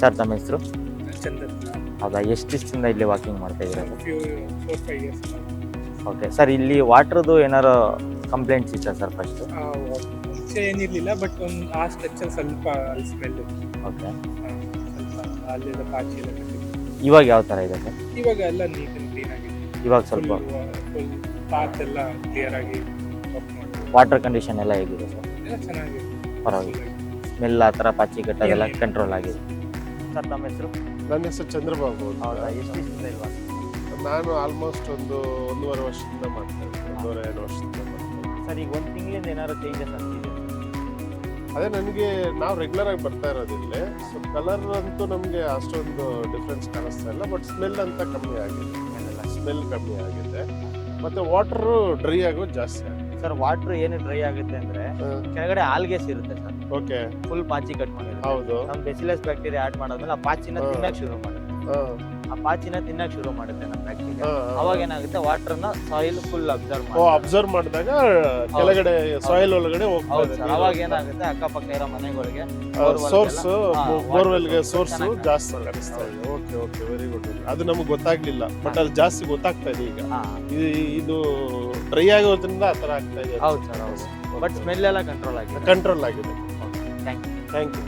Sir ತಮ್ಮ ಹೆಸರು? ಚಂದನ್. ಹೌದಾ, ಎಷ್ಟು ದಿವಸದಿಂದ ಇಲ್ಲಿ ವಾಕಿಂಗ್ ಮಾಡ್ತಾ ಇದ್ದೀರಾ? 4-5 years. ಓಕೆ ಸರ್, ಇಲ್ಲಿ ವಾಟ್ರದ್ದು ಏನಾರು ಕಂಪ್ಲೇಂಟ್ಸ್ ಇತ್ತಾ ಸರ್ ಫಸ್ಟು? ಮುಂಚೆ ಏನಿರಲಿಲ್ಲ, ಬಟ್ ಒಂದು ಆ ಸ್ಟ್ರೆಚ್ಚಲ್ಲಿ ಸ್ವಲ್ಪ ಅಲ್ಲಿ ಸ್ಮೆಲ್ ಇತ್ತು. ಓಕೆ, ಸ್ವಲ್ಪ ಅಲ್ಲೆಲ್ಲ ಪಾಚಿ ಎಲ್ಲ ಕಟ್ಟಿತ್ತು. ಇವಾಗ ಯಾವ ಥರ ಇದೆ ಸರ್? ಇವಾಗ ಎಲ್ಲ ನೀಟ್ ಆ್ಯಂಡ್ ಕ್ಲೀನ್ ಆಗಿದೆ. ಇವಾಗ ಸ್ವಲ್ಪ ಫುಲ್ ಪಾತ್ ಎಲ್ಲ ಕ್ಲಿಯರ್ ಆಗಿ ವರ್ಕ್ ಮಾಡಿ. ವಾಟರ್ ಕಂಡೀಷನ್ ಎಲ್ಲ ಹೇಗಿದೆ ಸರ್? ಎಲ್ಲ ಚೆನ್ನಾಗಿದೆ, ಪರವಾಗಿಲ್ಲ. ಸ್ಮೆಲ್ ಆ ಥರ ಪಾಚಿ ಕಟ್ಟೋದೆಲ್ಲ ಕಂಟ್ರೋಲ್ ಆಗಿದೆ. ಸರ್ ತಮ್ಮ ಹೆಸರು? ನನ್ನ ಹೆಸರು ಚಂದ್ರಬಾಬು ಅಂತ. ಹೌದಾ, ಎಷ್ಟು ದಿವಸದಿಂದ ಇಲ್ವಾ? ನಾನು ಆಲ್ಮೋಸ್ಟ್ ಒಂದೂವರೆ ವರ್ಷದಿಂದ ಮಾಡ್ತಾ ಇದ್ದೀನಿ, 1.5 ವರ್ಷದಿಂದ ಮಾಡ್ತಾ ಇದ್ದೀನಿ. ಸರ್, ಈಗ ಒಂದು ತಿಂಗಳಿಂದ ಏನಾದ್ರು ಚೇಂಜಸ್ ಆಗ್ತಿದೆ? ಅದೇ ನನಗೆ ನಾವು ರೆಗ್ಯುಲರ್ ಆಗಿ ಬರ್ತಾ ಇರೋದಿಲ್ಲ, ಸೊ ಕಲರ್ ಅಂತೂ ನಮಗೆ ಅಷ್ಟೊಂದು ಡಿಫ್ರೆನ್ಸ್ ಕಾಣಿಸ್ತಾ ಇಲ್ಲ, ಬಟ್ ಸ್ಮೆಲ್ ಅಂತ ಕಮ್ಮಿ ಆಗಿದೆ. ಸ್ಮೆಲ್ ಕಮ್ಮಿ ಆಗಿದೆ, ಮತ್ತೆ ವಾಟರ್ ಡ್ರೈ ಆಗೋದು ಜಾಸ್ತಿ ಆಗಿದೆ. ಸರ್, ವಾಟರ್ ಏನು ಡ್ರೈ ಆಗುತ್ತೆ ಅಂದ್ರೆ ಕೆಳಗಡೆ ಆಲ್ಗೇಸ್ ಇರುತ್ತೆ ಸರ್, ಓಕೆ, ಫುಲ್ ಪಾಚಿ ಕಟ್ಕೊಂಡಿರುತ್ತೆ. ಹೌದು. ನಮ್ಮ ಬೆಸಿಲಸ್ ಬ್ಯಾಕ್ಟೀರಿಯಾ ಆಡ್ ಮಾಡೋದ್ಮೇಲೆ ಆ ಪಾಚಿನ ತಿನ್ನಕ್ ಶುರು ಮಾಡುತ್ತೆ. ಆ ಪಾಚಿನ ತಿನ್ನಕ್ ಶುರು ಮಾಡುತ್ತೆ ನಮ್ಮ ಬ್ಯಾಕ್ಟೀರಿಯಾ. ಅವಾಗ ಏನಾಗುತ್ತೆ, ವಾಟರ್ನ ಸಾಯಿಲ್ ಫುಲ್ ಅಬ್ಸರ್ವ್ ಮಾಡಿದಾಗ ಕೆಳಗಡೆ ಸಾಯಿಲ್ ಒಳಗಡೆ ಹೋಗ್ತದೆ. ಅವಾಗ ಏನಾಗುತ್ತೆ, ಅಕ್ಕಪಕ್ಕ ಇರೋ ಮನೆಗಳಿಗೆ ಸೋರ್ಸ್ ಬೋರ್ವೆಲ್ಗೆ ಸೋರ್ಸ್ ಜಾಸ್ತಿ ಕಾಣಿಸ್ತಾ ಇದೆ. Okay okay, very good. ಅದು ನಮಗೆ ಗೊತ್ತಾಗ್ಲಿಲ್ಲ, ಬಟ್ ಅದು ಜಾಸ್ತಿ ಗೊತ್ತಾಗ್ತಾ ಇದೆ ಈಗ. ಇದು ಡ್ರೈ ಆಗೋದ್ರಿಂದ ಆ ತರ ಆಗ್ತಾ ಇದೆ. ಹೌದು ಸರ್, ಹೌದು. ಬಟ್ ಸ್ಮೆಲ್ ಎಲ್ಲ ಕಂಟ್ರೋಲ್ ಆಗಿದೆ. ಕಂಟ್ರೋಲ್ ಆಗಿದೆ. Thank you. Thank you.